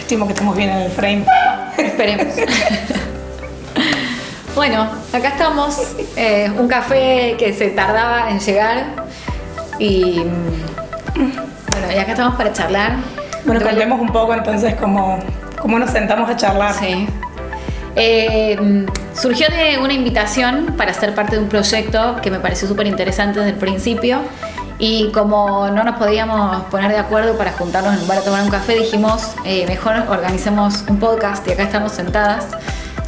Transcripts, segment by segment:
Estimo que estemos bien en el frame. Esperemos. Bueno, acá estamos. Un café que se tardaba en llegar. Y bueno, y acá estamos para charlar. Bueno, contemos un poco entonces cómo nos sentamos a charlar. Sí. Surgió de una invitación para ser parte de un proyecto que me pareció súper interesante desde el principio. Y como no nos podíamos poner de acuerdo para juntarnos en un bar a tomar un café, dijimos, mejor organicemos un podcast. Y acá estamos sentadas,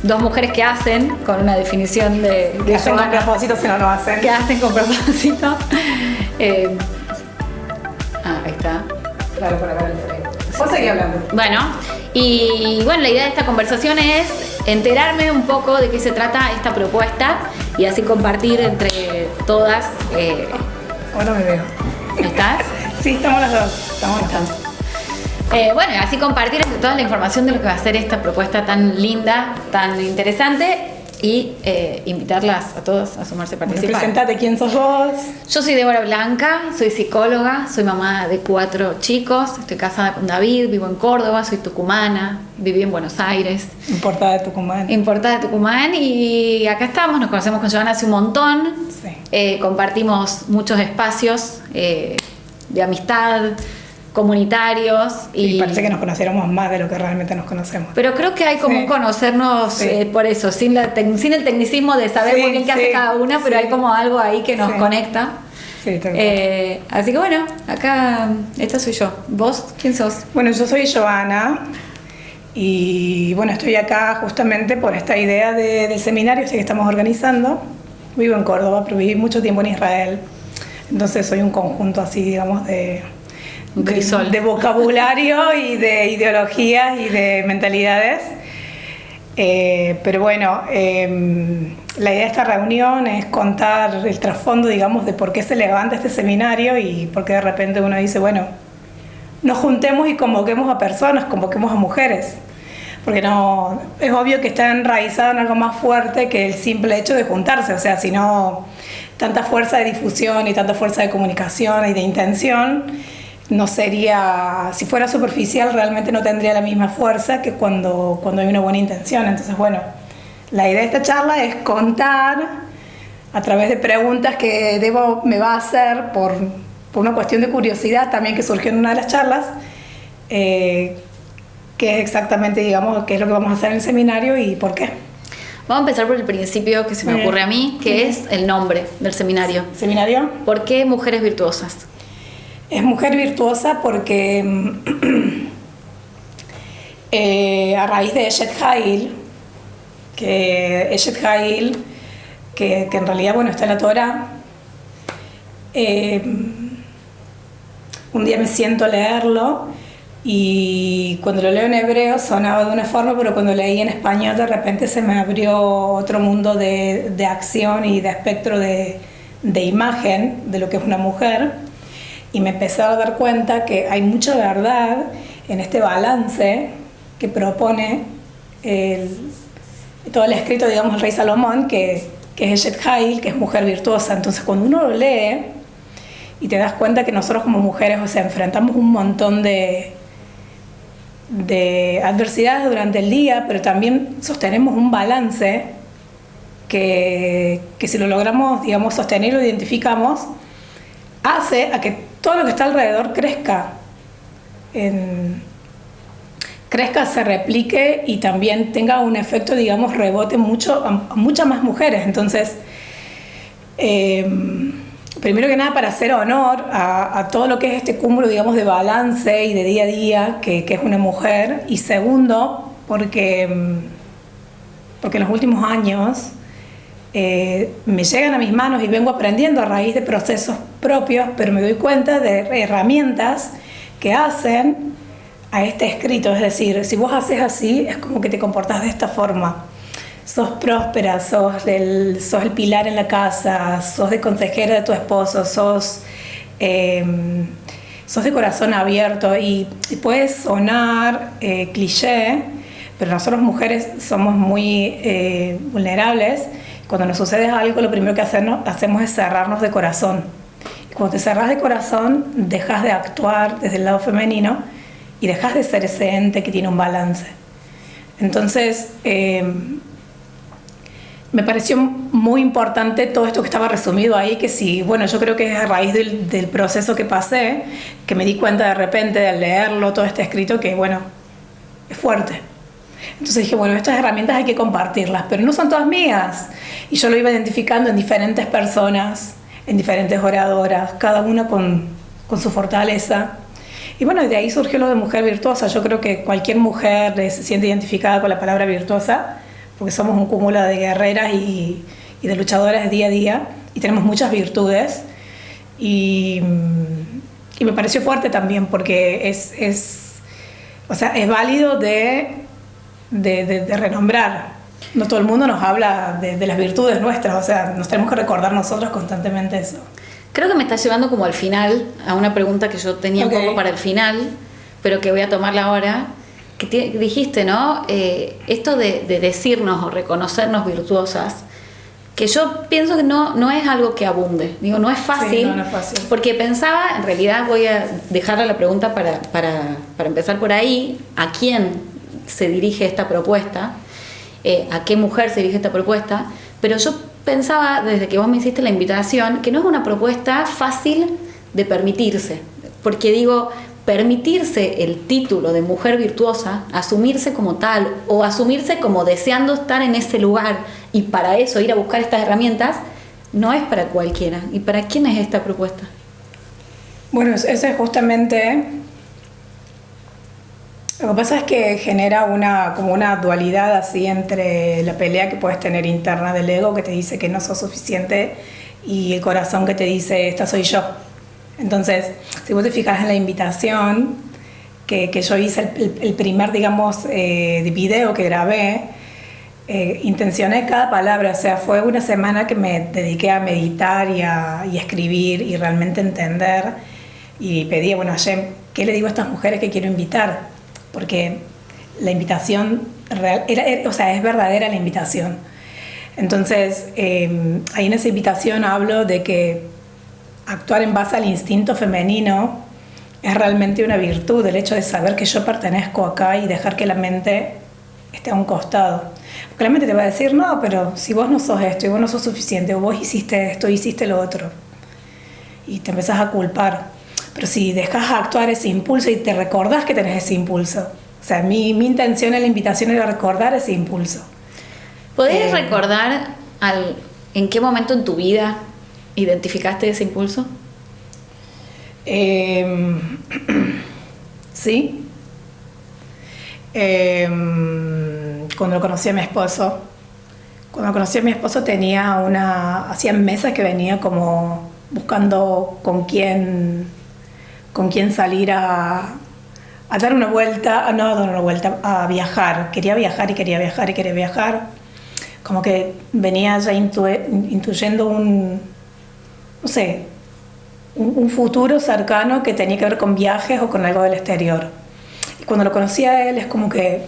dos mujeres que hacen, con una definición de Que hacen con Joana, propósito, si no lo hacen. que hacen con propósito. Ahí está. Claro, para ver el frame. Vos seguís hablando. Bueno, y bueno, la idea de esta conversación es enterarme un poco de qué se trata esta propuesta y así compartir entre todas. Ahora me veo. ¿Estás? Sí, estamos las dos. Estamos las dos. Bueno, así compartir entre toda la información de lo que va a ser esta propuesta tan linda, tan interesante y invitarlas a todos a sumarse a Bueno, participar. presentate, ¿quién sos vos? Yo soy Débora Blanca, soy psicóloga, soy mamá de 4 chicos, estoy casada con David, vivo en Córdoba, soy tucumana, viví en Buenos Aires. Importada de Tucumán. Importada de Tucumán, y acá estamos, nos conocemos con Joana hace un montón. Sí. Compartimos muchos espacios de amistad, comunitarios. Y parece que nos conociéramos más de lo que realmente nos conocemos. Pero creo que hay como Sí. un conocernos Sí. por eso, sin el tecnicismo de saber Sí, muy bien qué sí, hace cada una, pero sí. hay como algo ahí que nos Sí. conecta. Sí, tal cual. Así que bueno, acá esta soy yo. ¿Vos quién sos? Bueno, yo soy Joana y bueno, estoy acá justamente por esta idea del seminario este que estamos organizando. Vivo en Córdoba, pero viví mucho tiempo en Israel. Entonces soy un conjunto así, digamos, Un crisol. de vocabulario y de ideologías y de mentalidades. Pero bueno, la idea de esta reunión es contar el trasfondo, digamos, de por qué se levanta este seminario y por qué de repente uno dice, bueno, nos juntemos y convoquemos a personas, convoquemos a mujeres. Porque no, es obvio que está enraizado en algo más fuerte que el simple hecho de juntarse. O sea, si no, tanta fuerza de difusión y tanta fuerza de comunicación y de intención, no sería, si fuera superficial, realmente no tendría la misma fuerza que cuando hay una buena intención. Entonces, bueno, la idea de esta charla es contar a través de preguntas que Debo me va a hacer por una cuestión de curiosidad también que surgió en una de las charlas, qué es exactamente, digamos, qué es lo que vamos a hacer en el seminario y por qué. Vamos a empezar por el principio que se me ocurre a mí, que es el nombre del seminario. ¿Seminario? ¿Por qué Mujeres Virtuosas? Es mujer virtuosa porque a raíz de Eshet Ha'il, que en realidad, bueno, está en la Torá, un día me siento a leerlo y cuando lo leo en hebreo sonaba de una forma, pero cuando leí en español de repente se me abrió otro mundo de acción y de espectro de imagen de lo que es una mujer, y me empecé a dar cuenta que hay mucha verdad en este balance que propone todo el escrito, digamos, el rey Salomón, que es Eshet Ha'il, que es mujer virtuosa. Entonces cuando uno lo lee y te das cuenta que nosotros como mujeres, o sea, enfrentamos un montón de adversidades durante el día, pero también sostenemos un balance que si lo logramos, digamos, sostener, lo identificamos, hace a que todo lo que está alrededor crezca, se replique y también tenga un efecto, digamos, rebote mucho a muchas más mujeres. Entonces, primero que nada, para hacer honor a todo lo que es este cúmulo, digamos, de balance y de día a día que es una mujer, y segundo, porque en los últimos años me llegan a mis manos y vengo aprendiendo a raíz de procesos propios, pero me doy cuenta de herramientas que hacen a este escrito. Es decir, si vos haces así, es como que te comportás de esta forma. Sos próspera, sos el pilar en la casa, sos de consejera de tu esposo, sos de corazón abierto, y puede sonar cliché, pero nosotros mujeres somos muy vulnerables. Cuando nos sucede algo, lo primero que hacemos es cerrarnos de corazón. Y cuando te cerras de corazón, dejas de actuar desde el lado femenino y dejas de ser ese ente que tiene un balance. Entonces, me pareció muy importante todo esto que estaba resumido ahí, que sí, bueno, yo creo que es a raíz del proceso que pasé, que me di cuenta de repente al leerlo, todo este escrito, que bueno, es fuerte. Entonces dije, bueno, estas herramientas hay que compartirlas, pero no son todas mías. Y yo lo iba identificando en diferentes personas, en diferentes oradoras, cada una con su fortaleza. Y bueno, de ahí surgió lo de mujer virtuosa. Yo creo que cualquier mujer se siente identificada con la palabra virtuosa, porque somos un cúmulo de guerreras y de luchadoras día a día, y tenemos muchas virtudes. Y me pareció fuerte también, porque es válido de renombrar. No todo el mundo nos habla de las virtudes nuestras, o sea, nos tenemos que recordar nosotros constantemente eso. Creo que me está llevando como al final, a una pregunta que yo tenía un poco para el final, pero que voy a tomarla ahora, que dijiste, ¿no? Esto de decirnos o reconocernos virtuosas, que yo pienso que no es algo que abunde, digo, no es fácil, sí, no es fácil. Porque pensaba, en realidad voy a dejarle la pregunta para empezar por ahí, ¿a quién se dirige esta propuesta? ¿A qué mujer se dirige esta propuesta? Pero yo pensaba, desde que vos me hiciste la invitación, que no es una propuesta fácil de permitirse, porque digo, permitirse el título de mujer virtuosa, asumirse como tal o asumirse como deseando estar en ese lugar y para eso ir a buscar estas herramientas, no es para cualquiera. ¿Y para quién es esta propuesta? Bueno, eso es justamente... Lo que pasa es que genera como una dualidad así entre la pelea que puedes tener interna del ego que te dice que no sos suficiente y el corazón que te dice, esta soy yo. Entonces, si vos te fijas en la invitación que yo hice, el primer, digamos, video que grabé, intencioné cada palabra, o sea, fue una semana que me dediqué a meditar y a escribir y realmente entender, y pedí, bueno, Hashem, ¿qué le digo a estas mujeres que quiero invitar? Porque la invitación real, es verdadera la invitación. Entonces, ahí en esa invitación hablo de que actuar en base al instinto femenino es realmente una virtud, el hecho de saber que yo pertenezco acá y dejar que la mente esté a un costado. Porque la mente te va a decir, no, pero si vos no sos esto y vos no sos suficiente, o vos hiciste esto, hiciste lo otro, y te empezás a culpar. Pero si dejas actuar ese impulso y te recordás que tenés ese impulso, o sea, mi intención en la invitación era recordar ese impulso. ¿Podés recordar en qué momento en tu vida identificaste ese impulso? Sí. Cuando conocí a mi esposo. Cuando conocí a mi esposo hacía meses que venía como buscando con quién salir a dar una vuelta, a viajar. Quería viajar y quería viajar y quería viajar. Como que venía ya intuyendo un futuro cercano que tenía que ver con viajes o con algo del exterior. Y cuando lo conocí a él es como que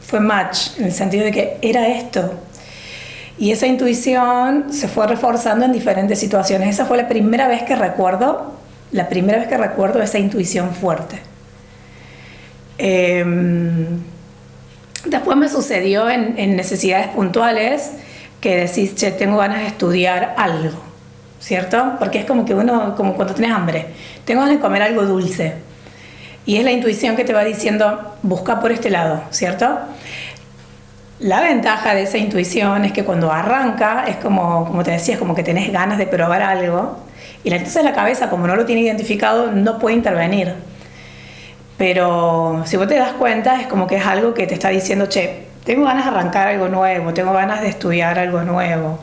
fue match, en el sentido de que era esto. Y esa intuición se fue reforzando en diferentes situaciones. Esa fue la primera vez que recuerdo esa intuición fuerte. Después me sucedió en necesidades puntuales que decís, che, tengo ganas de estudiar algo, ¿cierto? Porque es como que como cuando tenés hambre, tengo ganas de comer algo dulce. Y es la intuición que te va diciendo, busca por este lado, ¿cierto? La ventaja de esa intuición es que cuando arranca, es como te decía, es como que tenés ganas de probar algo, y entonces la cabeza, como no lo tiene identificado, no puede intervenir. Pero si vos te das cuenta, es como que es algo que te está diciendo, che, tengo ganas de arrancar algo nuevo, tengo ganas de estudiar algo nuevo.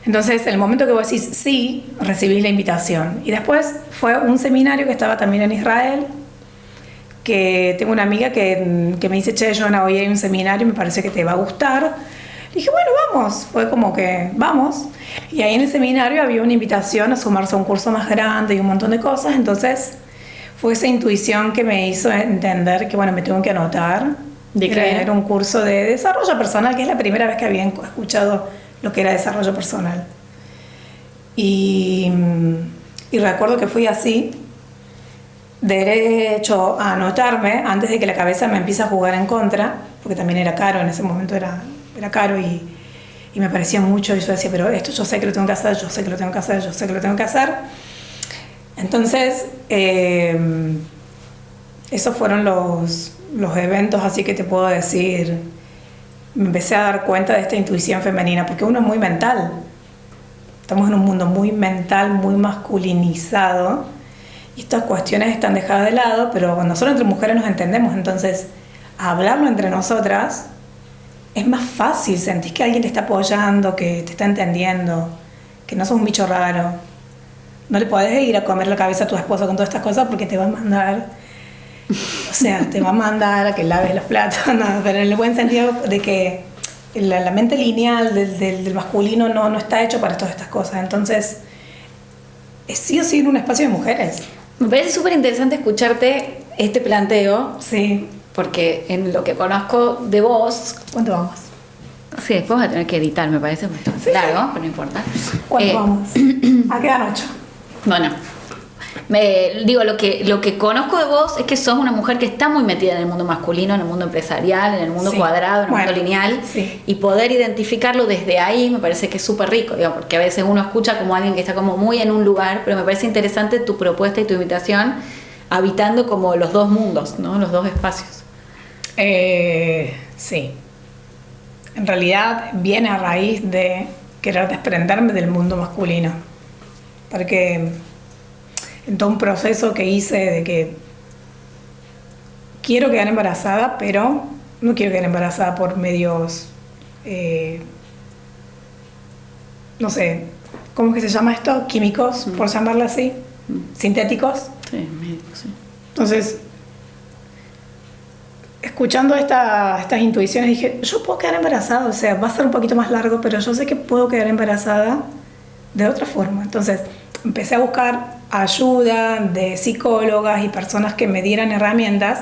Entonces, el momento que vos decís sí, recibís la invitación. Y después fue un seminario que estaba también en Israel, que tengo una amiga que me dice, che, Joana, hoy hay un seminario, me parece que te va a gustar. Le dije, bueno, vamos. Fue como que, vamos. Y ahí en el seminario había una invitación a sumarse a un curso más grande y un montón de cosas. Entonces, fue esa intuición que me hizo entender que, bueno, me tengo que anotar. ¿De qué? Era un curso de desarrollo personal, que es la primera vez que había escuchado lo que era desarrollo personal. Y recuerdo que fui así, derecho a anotarme antes de que la cabeza me empiece a jugar en contra, porque también era caro, en ese momento era caro y me parecía mucho y yo decía, pero esto yo sé que lo tengo que hacer, yo sé que lo tengo que hacer, yo sé que lo tengo que hacer. Entonces, esos fueron los eventos así que te puedo decir. Me empecé a dar cuenta de esta intuición femenina, porque uno es muy mental. Estamos en un mundo muy mental, muy masculinizado, y estas cuestiones están dejadas de lado, pero cuando nosotros entre mujeres nos entendemos, entonces hablarlo entre nosotras es más fácil, sentís que alguien te está apoyando, que te está entendiendo, que no sos un bicho raro. No le podés ir a comer la cabeza a tu esposo con todas estas cosas porque te va a mandar, o sea, te va a mandar a que laves los platos, no, pero en el buen sentido de que la mente lineal del masculino no está hecho para todas estas cosas. Entonces, es sí o sí un espacio de mujeres. Me parece súper interesante escucharte este planteo. Sí. Porque en lo que conozco de vos... ¿Cuánto vamos? Sí, después vas a tener que editar, me parece bastante largo, pero no importa. ¿Cuánto vamos? Quedan 8. Bueno, digo, lo que conozco de vos es que sos una mujer que está muy metida en el mundo masculino, en el mundo empresarial, en el mundo cuadrado, en el mundo lineal. Sí. Y poder identificarlo desde ahí me parece que es súper rico, digo, porque a veces uno escucha como alguien que está como muy en un lugar, pero me parece interesante tu propuesta y tu invitación, habitando como los dos mundos, ¿no? Los dos espacios. Sí. En realidad viene a raíz de querer desprenderme del mundo masculino. Porque en todo un proceso que hice de que quiero quedar embarazada, pero no quiero quedar embarazada por medios, no sé, ¿cómo es que se llama esto? Químicos, por llamarlo así, sintéticos. Sí, médicos, sí. Entonces, escuchando estas intuiciones dije, yo puedo quedar embarazada, o sea, va a ser un poquito más largo, pero yo sé que puedo quedar embarazada de otra forma. Entonces empecé a buscar ayuda de psicólogas y personas que me dieran herramientas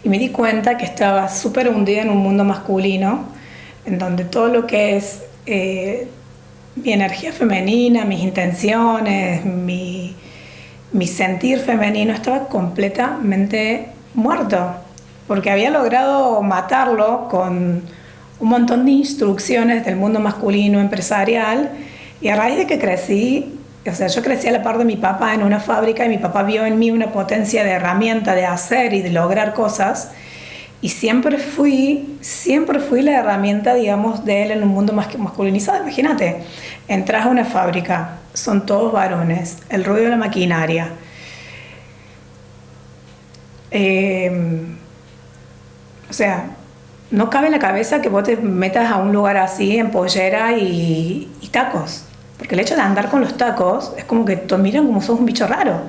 y me di cuenta que estaba súper hundida en un mundo masculino, en donde todo lo que es mi energía femenina, mis intenciones, mi sentir femenino estaba completamente muerto, porque había logrado matarlo con un montón de instrucciones del mundo masculino empresarial, y a raíz de que crecí, o sea, yo crecí a la par de mi papá en una fábrica y mi papá vio en mí una potencia de herramienta de hacer y de lograr cosas, y siempre fui la herramienta, digamos, de él en un mundo masculinizado. Imagínate, entras a una fábrica, son todos varones, el ruido de la maquinaria, o sea, no cabe en la cabeza que vos te metas a un lugar así en pollera y tacos, porque el hecho de andar con los tacos es como que te miran como sos un bicho raro.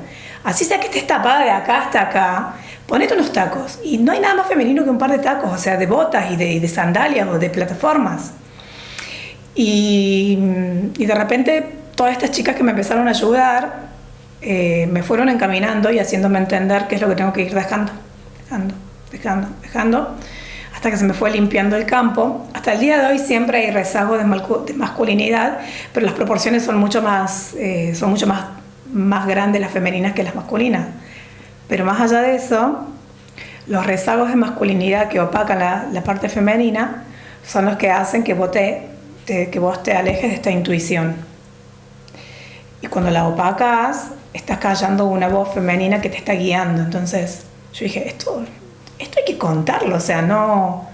Así sea que estés tapada de acá hasta acá, ponete unos tacos, y no hay nada más femenino que un par de tacos, o sea, de botas y de sandalias o de plataformas. Y de repente todas estas chicas que me empezaron a ayudar me fueron encaminando y haciéndome entender qué es lo que tengo que ir dejando, hasta que se me fue limpiando el campo. Hasta el día de hoy siempre hay rezagos de masculinidad, pero las proporciones son mucho más grandes las femeninas que las masculinas. Pero más allá de eso, los rezagos de masculinidad que opacan la parte femenina son los que hacen que vos te alejes de esta intuición. Y cuando la opacas, estás callando una voz femenina que te está guiando. Entonces yo dije, esto hay que contarlo, o sea, no...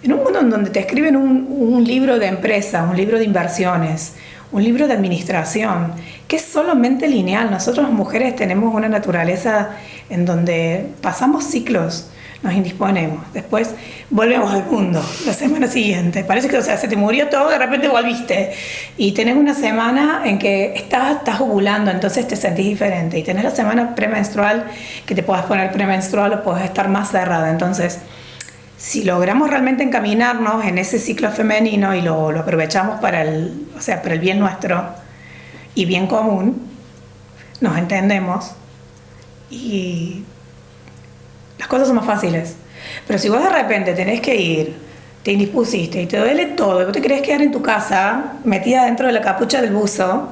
En un mundo en donde te escriben un libro de empresa, un libro de inversiones, un libro de administración, que es solamente lineal. Nosotros las mujeres tenemos una naturaleza en donde pasamos ciclos, nos indisponemos, después volvemos al mundo la semana siguiente. Parece que, o sea, se te murió todo, de repente volviste. Y tenés una semana en que estás ovulando, entonces te sentís diferente. Y tenés la semana premenstrual, que te puedes poner premenstrual o puedes estar más cerrada. Entonces, si logramos realmente encaminarnos en ese ciclo femenino y lo aprovechamos para el bien nuestro y bien común, nos entendemos y las cosas son más fáciles. Pero si vos de repente tenés que ir, te indispusiste y te duele todo, y vos te querés quedar en tu casa metida dentro de la capucha del buzo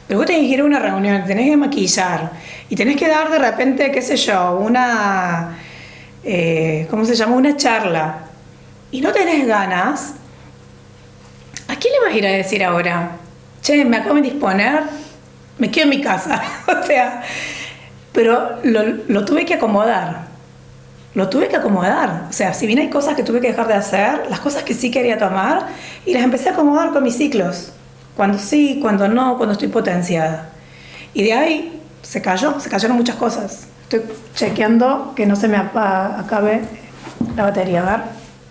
Pero vos tenés que ir a una reunión, tenés que maquillar y tenés que dar de repente, qué sé yo, una, ¿cómo se llama? Una charla. Y no tenés ganas, ¿a quién le vas a ir a decir ahora? Che, me acabo de disponer, me quedo en mi casa. O sea, pero lo tuve que acomodar. Lo tuve que acomodar. O sea, si bien hay cosas que tuve que dejar de hacer, las cosas que sí quería tomar, y las empecé a acomodar con mis ciclos. Cuando sí, cuando no, cuando estoy potenciada. Y de ahí se cayeron muchas cosas. Estoy chequeando que no se me acabe la batería. A ver,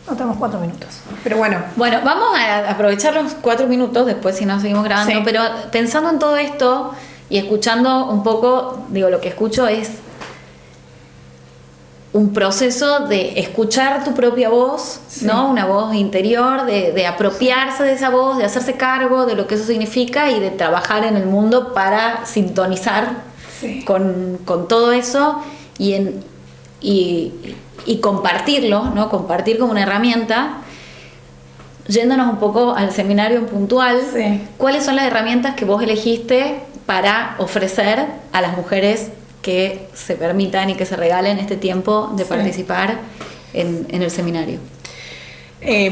no tenemos 4 minutos. Pero bueno. Bueno, vamos a aprovechar los 4 minutos, después si no seguimos grabando, Sí. pero pensando en todo esto y escuchando un poco, digo, lo que escucho es un proceso de escuchar tu propia voz, Sí. ¿no? Una voz interior, de apropiarse de esa voz, de hacerse cargo de lo que eso significa y de trabajar en el mundo para sintonizar Sí. con todo eso y compartirlo, ¿no? Compartir como una herramienta. Yéndonos un poco al seminario en puntual, Sí. ¿cuáles son las herramientas que vos elegiste para ofrecer a las mujeres que se permitan y que se regalen este tiempo de Sí. participar en el seminario?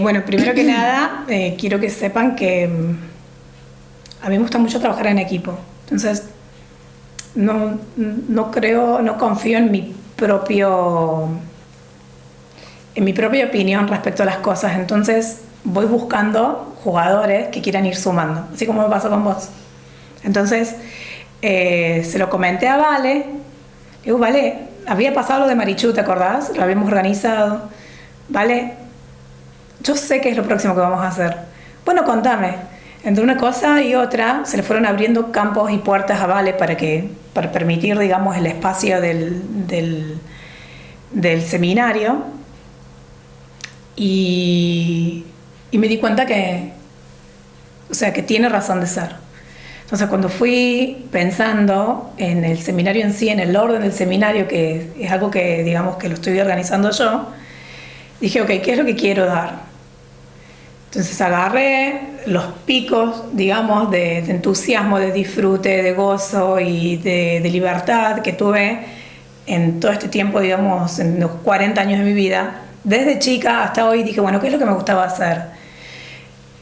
Bueno, primero que nada, quiero que sepan que a mí me gusta mucho trabajar en equipo. Entonces, no confío en mi propia opinión respecto a las cosas. Entonces, voy buscando jugadores que quieran ir sumando, así como me pasó con vos. Entonces, se lo comenté a Vale. Digo, Vale, había pasado lo de Marichu, ¿te acordás? Lo habíamos organizado. Vale, yo sé qué es lo próximo que vamos a hacer. Bueno, contame. Entre una cosa y otra se le fueron abriendo campos y puertas a Vale para permitir, digamos, el espacio del seminario. Y me di cuenta que tiene razón de ser. Entonces, cuando fui pensando en el seminario en sí, en el orden del seminario, que es algo que, digamos, que lo estoy organizando yo, dije, ok, ¿qué es lo que quiero dar? Entonces agarré los picos, digamos, de entusiasmo, de disfrute, de gozo y de libertad que tuve en todo este tiempo, digamos, en los 40 años de mi vida. Desde chica hasta hoy dije, bueno, ¿qué es lo que me gustaba hacer?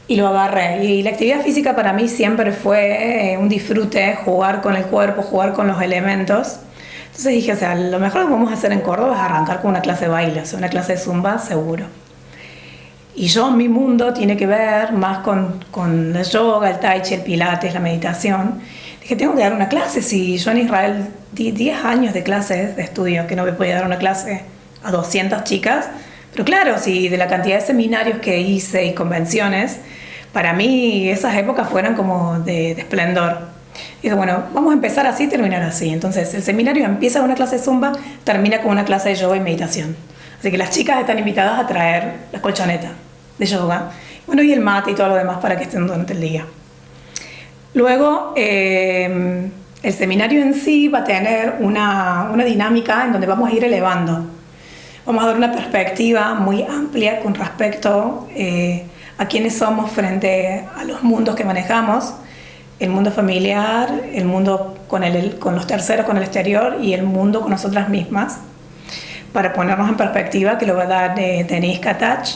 Y lo agarré. Y la actividad física para mí siempre fue un disfrute, jugar con el cuerpo, jugar con los elementos. Entonces dije, o sea, lo mejor que podemos hacer en Córdoba es arrancar con una clase de baile, o sea, una clase de zumba, seguro. Y mi mundo tiene que ver más con el yoga, el tai chi, el pilates, la meditación. Dije, tengo que dar una clase. Si yo en Israel di 10 años de clases de estudio, que no me podía dar una clase a 200 chicas. Pero claro, si de la cantidad de seminarios que hice y convenciones, para mí esas épocas fueron como de esplendor. Y dije, bueno, vamos a empezar así y terminar así. Entonces, el seminario empieza con una clase de zumba, termina con una clase de yoga y meditación. Así que las chicas están invitadas a traer las colchonetas de yoga. Bueno, y el mate y todo lo demás para que estén durante el día. Luego, el seminario en sí va a tener una dinámica en donde vamos a ir elevando. Vamos a dar una perspectiva muy amplia con respecto a quiénes somos frente a los mundos que manejamos, el mundo familiar, el mundo con los terceros, con el exterior y el mundo con nosotras mismas, para ponernos en perspectiva, que lo va a dar Denise Katach.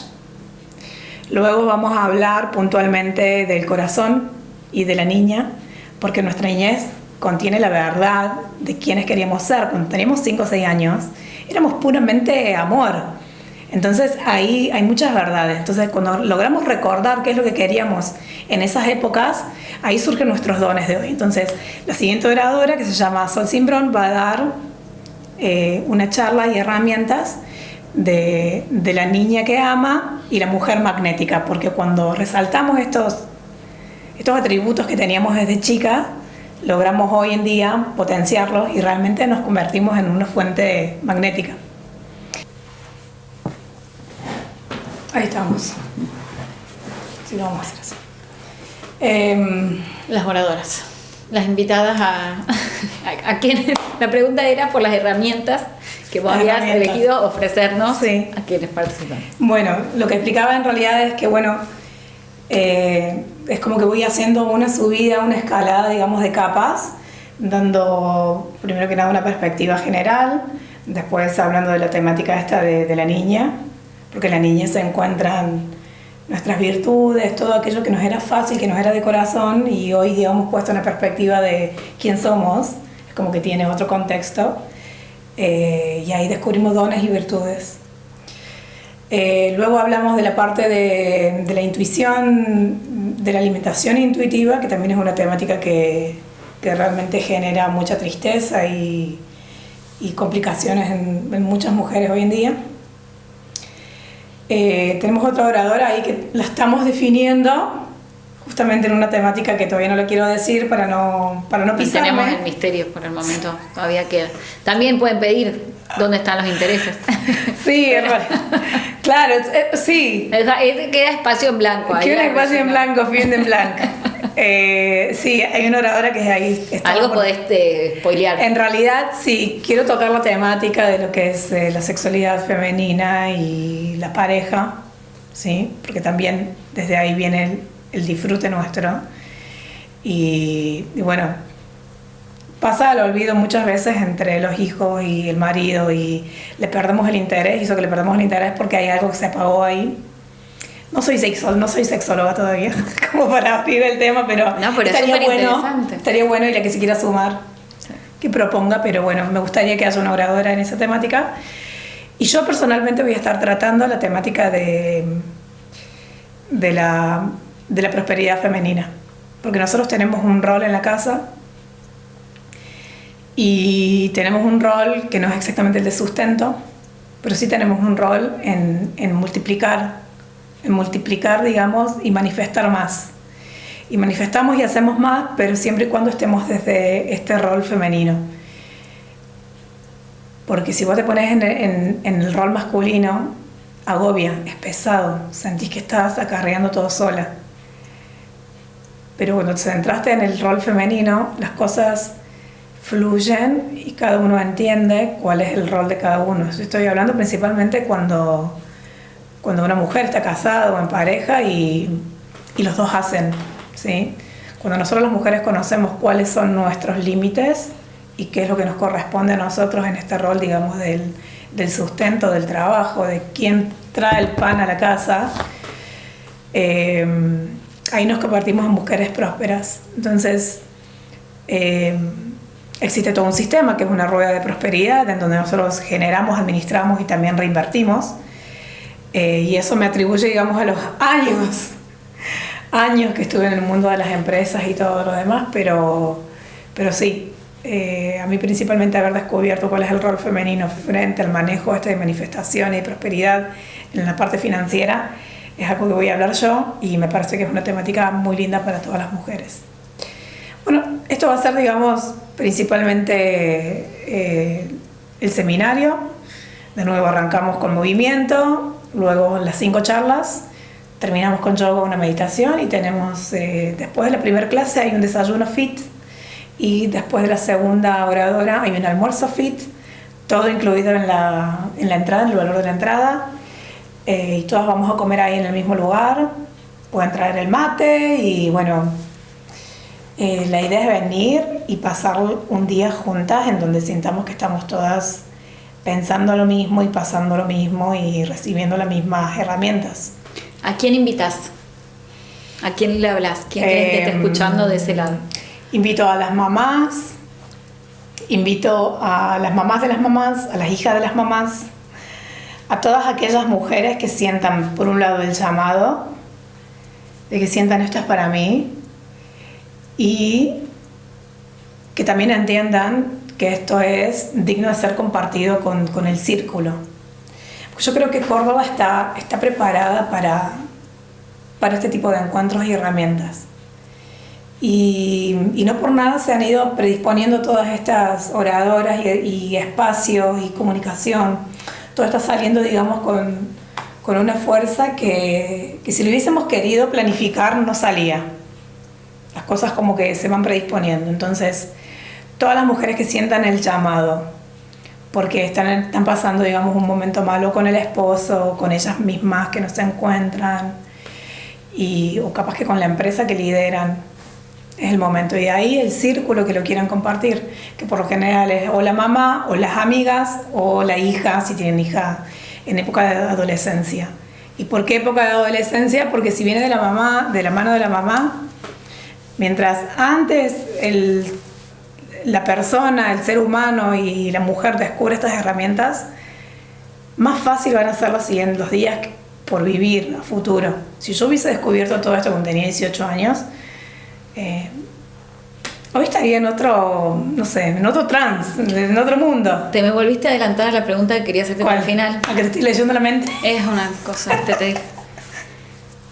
Luego vamos a hablar puntualmente del corazón y de la niña, porque nuestra niñez contiene la verdad de quiénes queríamos ser. Cuando teníamos 5 o 6 años, éramos puramente amor. Entonces ahí hay muchas verdades. Entonces cuando logramos recordar qué es lo que queríamos en esas épocas, ahí surgen nuestros dones de hoy. Entonces la siguiente oradora, que se llama Sol Simbrón, va a dar una charla y herramientas de la niña que ama y la mujer magnética, porque cuando resaltamos estos atributos que teníamos desde chica, logramos hoy en día potenciarlos y realmente nos convertimos en una fuente magnética. Ahí estamos. Sí, lo vamos a hacer así. Las oradoras, las invitadas a quienes. La pregunta era por las herramientas que vos habías elegido ofrecernos, sí, a quienes participan. Bueno, lo que explicaba en realidad es que, bueno, Es como que voy haciendo una subida, una escalada, digamos, de capas, dando primero que nada una perspectiva general, después hablando de la temática esta de la niña, porque en la niñez se encuentran nuestras virtudes, todo aquello que nos era fácil, que nos era de corazón, y hoy, digamos, puesto en la perspectiva de quién somos, es como que tiene otro contexto, y ahí descubrimos dones y virtudes. Luego hablamos de la parte de la intuición, de la alimentación intuitiva, que también es una temática que realmente genera mucha tristeza y complicaciones en muchas mujeres hoy en día. Tenemos otra oradora ahí que la estamos definiendo, justamente en una temática que todavía no le quiero decir para no pisarme. Tenemos el misterio por el momento, todavía queda. También pueden pedir dónde están los intereses. Sí, claro, sí. Queda espacio en blanco. Queda espacio en blanco, fin en blanco. Sí, hay una oradora que ahí está. Algo podés spoilear. En realidad, sí, quiero tocar la temática de lo que es la sexualidad femenina y la pareja, ¿sí? Porque también desde ahí viene el disfrute nuestro. Y bueno, pasa al olvido muchas veces entre los hijos y el marido y le perdemos el interés, y eso que le perdemos el interés porque hay algo que se apagó ahí. No soy sexóloga todavía, como para abrir el tema, pero estaría bueno y la que se quiera sumar, que proponga, pero bueno, me gustaría que haya una oradora en esa temática. Y yo personalmente voy a estar tratando la temática de la prosperidad femenina, porque nosotros tenemos un rol en la casa y tenemos un rol que no es exactamente el de sustento, pero sí tenemos un rol en multiplicar, digamos, y manifestar más. Y manifestamos y hacemos más, pero siempre y cuando estemos desde este rol femenino. Porque si vos te pones en el rol masculino, agobia, es pesado, sentís que estás acarreando todo sola. Pero cuando te centraste en el rol femenino, las cosas fluyen y cada uno entiende cuál es el rol de cada uno. Estoy hablando principalmente cuando una mujer está casada o en pareja y los dos hacen, ¿sí? Cuando nosotros las mujeres conocemos cuáles son nuestros límites y qué es lo que nos corresponde a nosotros en este rol, digamos, del sustento, del trabajo, de quién trae el pan a la casa, ahí nos convertimos en mujeres prósperas. Entonces, existe todo un sistema que es una rueda de prosperidad en donde nosotros generamos, administramos y también reinvertimos. Y eso me atribuye, digamos, a los años que estuve en el mundo de las empresas y todo lo demás, pero sí, a mí principalmente haber descubierto cuál es el rol femenino frente al manejo de manifestación y prosperidad en la parte financiera es algo que voy a hablar yo, y me parece que es una temática muy linda para todas las mujeres. Bueno, esto va a ser, digamos, principalmente el seminario. De nuevo arrancamos con movimiento, luego las 5 charlas, terminamos con yoga, una meditación, y tenemos, después de la primera clase hay un desayuno fit, y después de la segunda oradora hay un almuerzo fit, todo incluido en la entrada, en el valor de la entrada, y todas vamos a comer ahí en el mismo lugar. Pueden traer el mate y bueno, la idea es venir y pasar un día juntas en donde sintamos que estamos todas pensando lo mismo y pasando lo mismo y recibiendo las mismas herramientas. ¿A quién invitas? ¿A quién le hablas? ¿Quién crees que esté escuchando de ese lado? Invito a las mamás, invito a las mamás de las mamás, a las hijas de las mamás, a todas aquellas mujeres que sientan, por un lado, el llamado, de que sientan esto es para mí, y que también entiendan que esto es digno de ser compartido con el círculo. Porque yo creo que Córdoba está preparada para este tipo de encuentros y herramientas. Y no por nada se han ido predisponiendo todas estas oradoras y espacios y comunicación. Todo está saliendo, digamos, con una fuerza que si lo hubiésemos querido planificar no salía. Las cosas como que se van predisponiendo. Entonces, todas las mujeres que sientan el llamado, porque están pasando, digamos, un momento malo con el esposo, con ellas mismas que no se encuentran, o capaz que con la empresa que lideran. Es el momento. Y ahí el círculo que lo quieran compartir, que por lo general es o la mamá, o las amigas, o la hija, si tienen hija en época de adolescencia. ¿Y por qué época de adolescencia? Porque si viene de la mamá, de la mano de la mamá, mientras antes la persona, el ser humano y la mujer descubre estas herramientas, más fácil van a ser los siguientes días por vivir a futuro. Si yo hubiese descubierto todo esto cuando tenía 18 años, hoy estaría en otro, no sé, en otro en otro mundo. Te me volviste a adelantar a la pregunta que quería hacerte al final. ¿A que te estoy leyendo la mente? Es una cosa,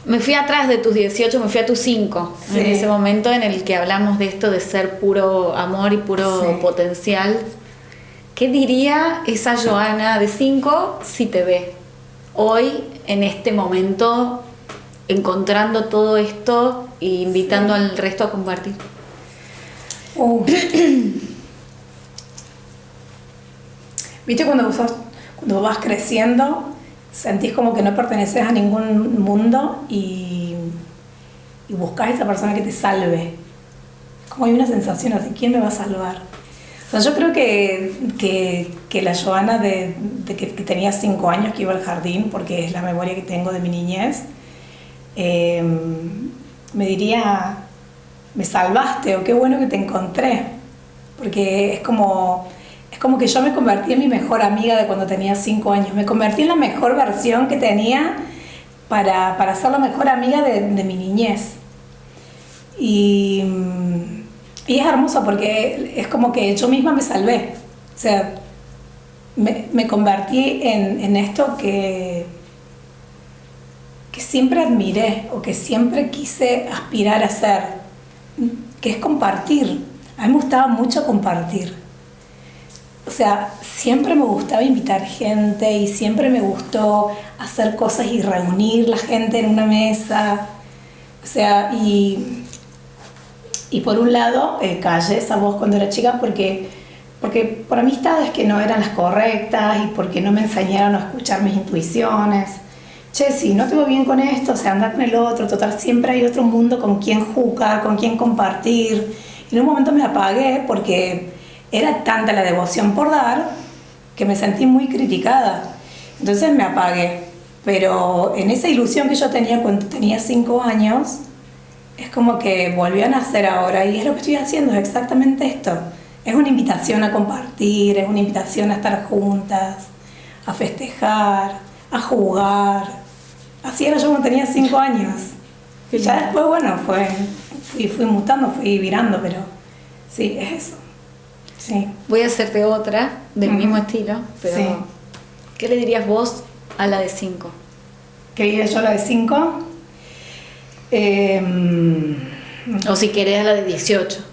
me fui atrás de tus 18, me fui a tus 5, sí. En ese momento en el que hablamos de esto de ser puro amor y puro potencial. ¿Qué diría esa Joana de 5 si te ve hoy, en este momento, encontrando todo esto e invitando al resto a compartir? ¿Viste cuando vas creciendo, sentís como que no perteneces a ningún mundo y buscás a esa persona que te salve? Como hay una sensación así, ¿quién me va a salvar? O sea, yo creo que la Joana de que tenía 5 años, que iba al jardín, porque es la memoria que tengo de mi niñez, me diría, me salvaste, o qué bueno que te encontré, porque es como que yo me convertí en mi mejor amiga de cuando tenía 5 años, me convertí en la mejor versión que tenía para ser la mejor amiga de mi niñez. Y es hermoso porque es como que yo misma me salvé, o sea, me convertí en esto que siempre admiré o que siempre quise aspirar a ser, que es compartir. A mí me gustaba mucho compartir. O sea, siempre me gustaba invitar gente y siempre me gustó hacer cosas y reunir la gente en una mesa. O sea, y por un lado, callé esa voz cuando era chica porque por amistades que no eran las correctas y porque no me enseñaron a escuchar mis intuiciones. Che, si no te va bien con esto, o sea, anda con el otro, total, siempre hay otro mundo con quien jugar, con quien compartir. Y en un momento me apagué porque era tanta la devoción por dar que me sentí muy criticada. Entonces me apagué. Pero en esa ilusión que yo tenía cuando tenía 5 años, es como que volvió a nacer ahora y es lo que estoy haciendo, es exactamente esto. Es una invitación a compartir, es una invitación a estar juntas, a festejar, a jugar. Así era yo cuando tenía 5 años. Y ya después, bueno, fui mutando, fui virando, pero sí, es eso. Sí. Voy a hacerte otra del mismo estilo, pero sí. ¿Qué le dirías vos a la de 5? ¿Qué diría yo a la de 5? O si querés a la de 18.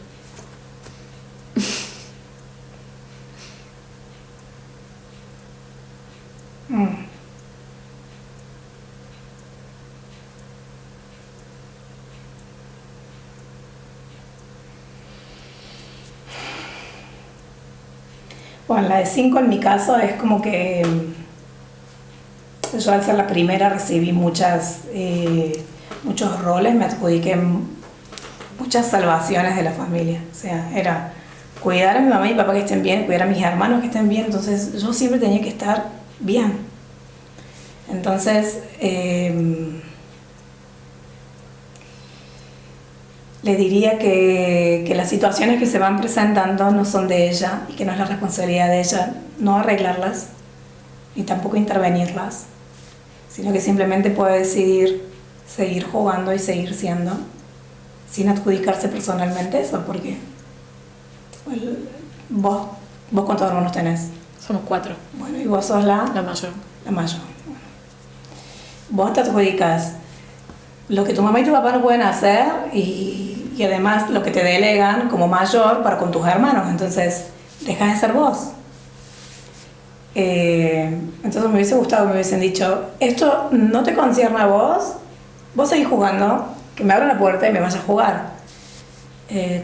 Bueno, la de 5 en mi caso es como que yo al ser la primera recibí muchos roles, me adjudiqué muchas salvaciones de la familia. O sea, era cuidar a mi mamá y mi papá que estén bien, cuidar a mis hermanos que estén bien, entonces yo siempre tenía que estar bien. Entonces, le diría que las situaciones que se van presentando no son de ella y que no es la responsabilidad de ella no arreglarlas ni tampoco intervenirlas, sino que simplemente puede decidir seguir jugando y seguir siendo sin adjudicarse personalmente eso, porque vos ¿cuántos hermanos tenés? Somos 4. Bueno, y vos sos la mayor. La mayor. Vos te adjudicas lo que tu mamá y tu papá no pueden hacer y además lo que te delegan como mayor para con tus hermanos, entonces dejas de ser vos. Entonces me hubiese gustado que me hubiesen dicho, esto no te concierne a vos seguís jugando, que me abran la puerta y me vayas a jugar.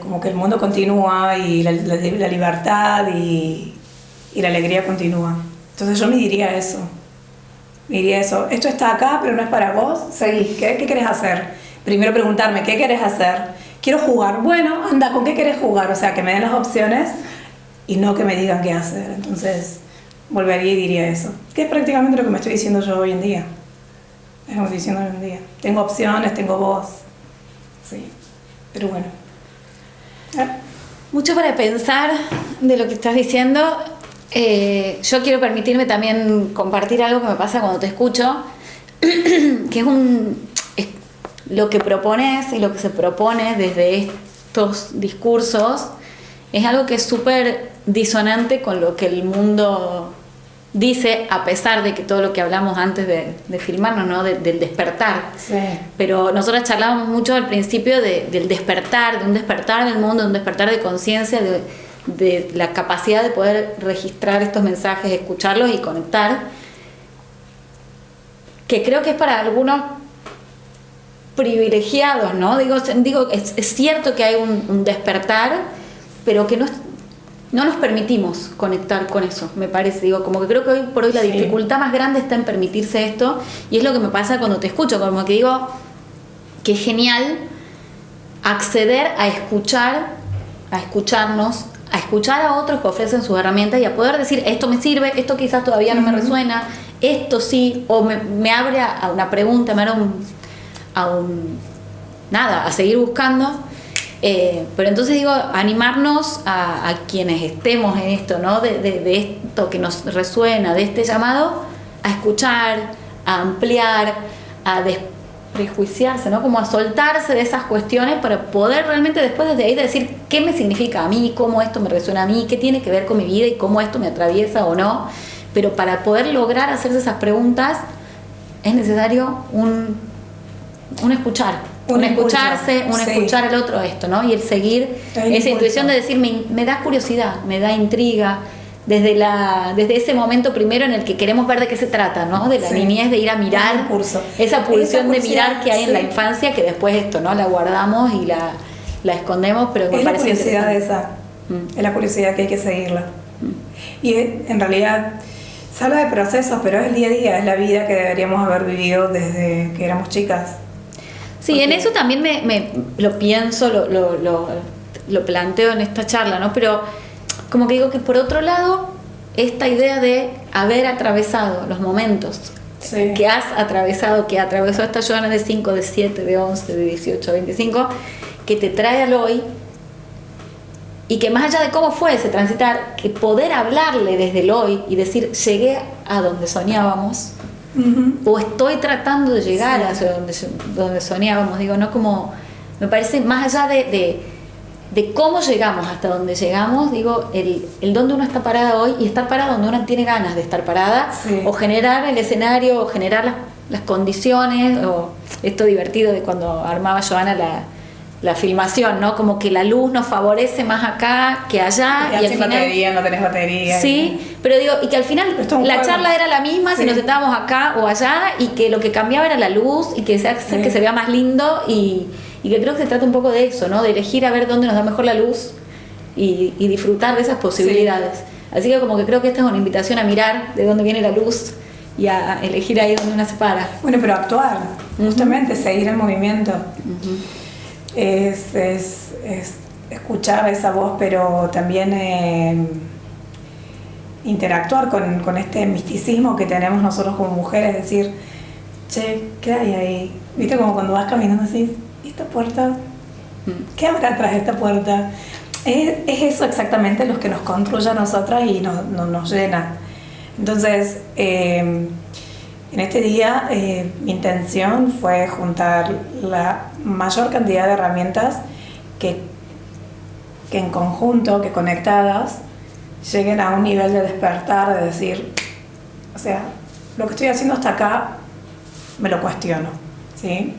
Como que el mundo continúa y la libertad y la alegría continúa. Entonces yo me diría eso. diría eso, esto está acá, pero no es para vos, seguís, ¿qué querés hacer? Primero preguntarme, ¿qué querés hacer? Quiero jugar, bueno, anda, ¿con qué querés jugar? O sea, que me den las opciones y no que me digan qué hacer. Entonces, volvería y diría eso, que es prácticamente lo que me estoy diciendo yo hoy en día. Es lo que estoy diciendo hoy en día. Tengo opciones, tengo voz, sí, pero bueno. Mucho para pensar de lo que estás diciendo. Yo quiero permitirme también compartir algo que me pasa cuando te escucho, que es lo que propones y lo que se propone desde estos discursos es algo que es súper disonante con lo que el mundo dice, a pesar de que todo lo que hablamos antes de filmarnos, ¿no? Del despertar. Sí. Pero nosotras charlábamos mucho al principio del despertar, de un despertar del mundo, de un despertar de conciencia, de la capacidad de poder registrar estos mensajes, escucharlos y conectar, que creo que es para algunos privilegiados, ¿no? Digo es cierto que hay un despertar, pero que no nos permitimos conectar con eso, me parece. Digo, como que creo que hoy por hoy la dificultad más grande está en permitirse esto, y es lo que me pasa cuando te escucho, como que digo que es genial acceder a escuchar, a escucharnos, a escuchar a otros que ofrecen sus herramientas y a poder decir, esto me sirve, esto quizás todavía no me resuena, esto sí, o me abre a una pregunta, me abre a seguir buscando. Pero entonces digo, animarnos a quienes estemos en esto, ¿no? De esto que nos resuena, de este llamado, a escuchar, a ampliar, a desprejuiciarse, ¿no? Como a soltarse de esas cuestiones para poder realmente después desde ahí decir qué me significa a mí, cómo esto me resuena a mí, qué tiene que ver con mi vida y cómo esto me atraviesa o no. Pero para poder lograr hacerse esas preguntas es necesario un escuchar. Un escucharse, escuchar al otro, esto, ¿no? Y el seguir esa intuición de decir, me da curiosidad, me da intriga, desde ese momento primero en el que queremos ver de qué se trata, ¿no? De la niñez, de ir a mirar, esa pulsión de mirar que hay en la infancia, que después esto, ¿no? La guardamos y la escondemos, pero me parece interesante. Es la curiosidad que hay que seguirla. Y en realidad se habla de procesos, pero es el día a día, es la vida que deberíamos haber vivido desde que éramos chicas. Sí, en eso también me lo pienso, lo planteo en esta charla, ¿no? Pero como que digo que por otro lado, esta idea de haber atravesado los momentos que has atravesado, que atravesó esta Joana de 5, de 7, de 11, de 18, 25, que te trae al hoy, y que más allá de cómo fue ese transitar, que poder hablarle desde el hoy y decir, llegué a donde soñábamos, o estoy tratando de llegar hacia donde soñábamos, digo, no como, me parece más allá de cómo llegamos hasta donde llegamos, digo, el dónde uno está parada hoy y estar parada donde uno tiene ganas de estar parada, o generar el escenario, o generar las condiciones, o esto divertido de cuando armaba Joana la filmación, ¿no? Como que la luz nos favorece más acá que allá. Y al final batería, no tenés batería. Sí, pero digo, y que al final la charla era la misma si nos sentábamos acá o allá, y que lo que cambiaba era la luz, y que que se vea más lindo, y que creo que se trata un poco de eso, ¿no? De elegir a ver dónde nos da mejor la luz y disfrutar de esas posibilidades. Así que como que creo que esta es una invitación a mirar de dónde viene la luz y a elegir ahí donde una se para. Bueno, pero actuar, justamente, seguir el movimiento. Es escuchar esa voz, pero también interactuar con este misticismo que tenemos nosotros como mujeres, decir, che, ¿qué hay ahí? ¿Viste? Como cuando vas caminando así, ¿y esta puerta? ¿Qué habrá atrás de esta puerta? Es eso exactamente lo que nos construye a nosotras y nos llena. Entonces, en este día mi intención fue juntar la mayor cantidad de herramientas que en conjunto, que conectadas, lleguen a un nivel de despertar, de decir, o sea, lo que estoy haciendo hasta acá me lo cuestiono, ¿sí?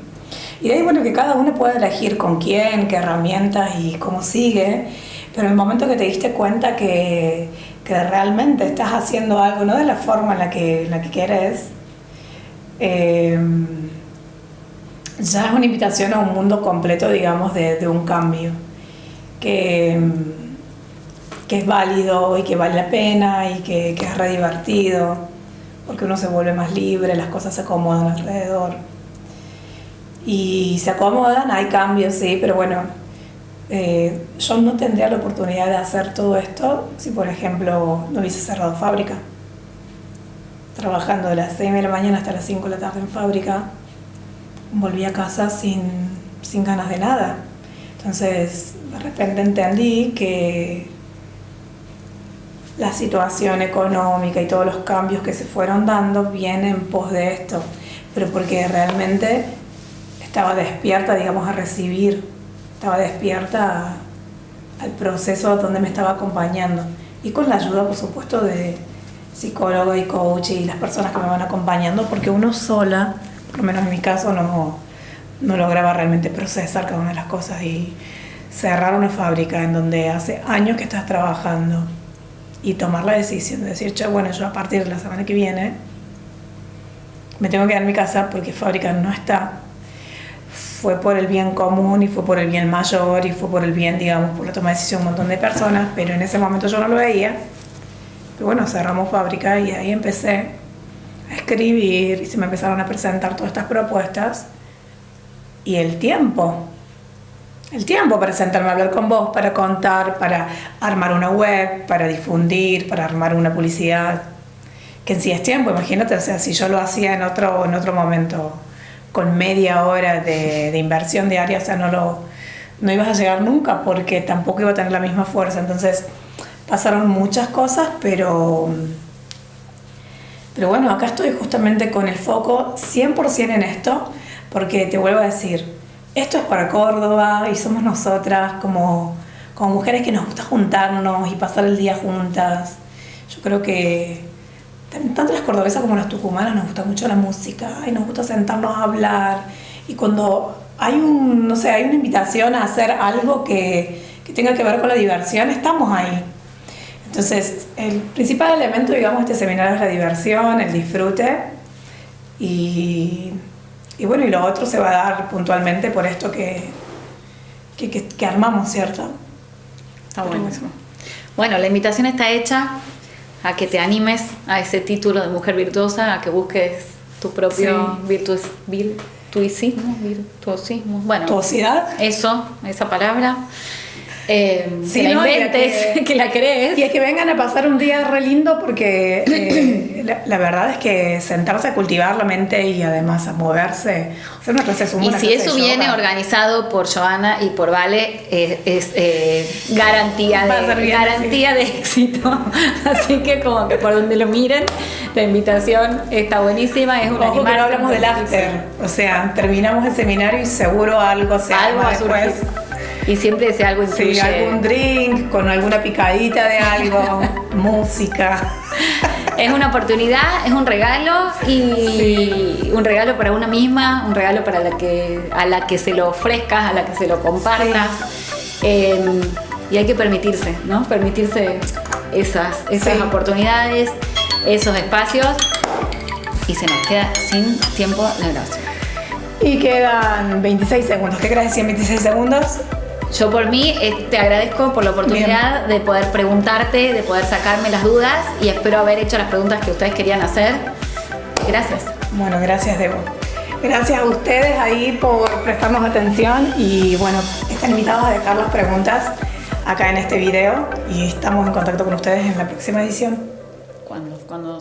Y de ahí, bueno, que cada uno puede elegir con quién, qué herramientas y cómo sigue, pero en el momento que te diste cuenta que realmente estás haciendo algo, no de la forma en la que quieres, ya es una invitación a un mundo completo, digamos, de un cambio que es válido y que vale la pena y que es re divertido. porque uno se vuelve más libre, las cosas se acomodan alrededor. Y se acomodan, hay cambios, sí, pero bueno, yo no tendría la oportunidad de hacer todo esto si, por ejemplo, no hubiese cerrado fábrica. Trabajando de las 6 de la mañana hasta las 5 de la tarde en fábrica, volví a casa sin ganas de nada. Entonces, de repente entendí que la situación económica y todos los cambios que se fueron dando vienen en pos de esto, pero porque realmente estaba despierta, digamos, a recibir, estaba despierta al proceso donde me estaba acompañando y con la ayuda, por supuesto, de psicólogo y coach y las personas que me van acompañando, porque uno sola, por lo menos en mi caso, no lograba realmente procesar cada una de las cosas. Y cerrar una fábrica en donde hace años que estás trabajando y tomar la decisión de decir, che, bueno, yo a partir de la semana que viene me tengo que quedar en mi casa porque fábrica no está, fue por el bien común y fue por el bien mayor y fue por el bien, digamos, por la toma de decisión de un montón de personas, pero en ese momento yo no lo veía. Pero bueno, cerramos fábrica y ahí empecé a escribir y se me empezaron a presentar todas estas propuestas. Y el tiempo para sentarme a hablar con vos, para contar, para armar una web, para difundir, para armar una publicidad, que en sí es tiempo, imagínate, o sea, si yo lo hacía en otro momento, con media hora de inversión diaria, o sea, no ibas a llegar nunca porque tampoco iba a tener la misma fuerza. Entonces pasaron muchas cosas, pero bueno, acá estoy justamente con el foco 100% en esto, porque te vuelvo a decir, esto es para Córdoba y somos nosotras como mujeres que nos gusta juntarnos y pasar el día juntas. Yo creo que tanto las cordobesas como las tucumanas nos gusta mucho la música y nos gusta sentarnos a hablar, y cuando hay una invitación a hacer algo que tenga que ver con la diversión, estamos ahí. Entonces, el principal elemento, digamos, de este seminario es la diversión, el disfrute, y bueno, y lo otro se va a dar puntualmente por esto que armamos, ¿cierto? Está buenísimo. Bueno, la invitación está hecha a que te animes a ese título de mujer virtuosa, a que busques tu propio virtuosismo. Bueno, virtuosidad. Eso, esa palabra. Que la inventes, que la crees. Y es que vengan a pasar un día re lindo, porque la verdad es que sentarse a cultivar la mente y además a moverse, hacer una clase de sumo, y si eso viene organizado por Joana y por Vale, es garantía de éxito. Así que como que por donde lo miren, la invitación está buenísima. Es un Ojo que no hablamos del after, o sea, terminamos el seminario y seguro algo se arma después. Y siempre ese algo incluye... Sí, algún drink, con alguna picadita de algo, música. Es una oportunidad, es un regalo, y un regalo para una misma, un regalo para a la que se lo ofrezcas, a la que se lo compartas. Sí. Y hay que permitirse, ¿no? Permitirse esas oportunidades, esos espacios, y se nos queda sin tiempo la grabación. Y quedan 26 segundos. ¿Qué crees en 26 segundos? Yo por mí te agradezco por la oportunidad de poder preguntarte, de poder sacarme las dudas, y espero haber hecho las preguntas que ustedes querían hacer. Gracias. Bueno, gracias, Debo. Gracias a ustedes ahí por prestarnos atención, y bueno, están invitados a dejar las preguntas acá en este video y estamos en contacto con ustedes en la próxima edición. Cuando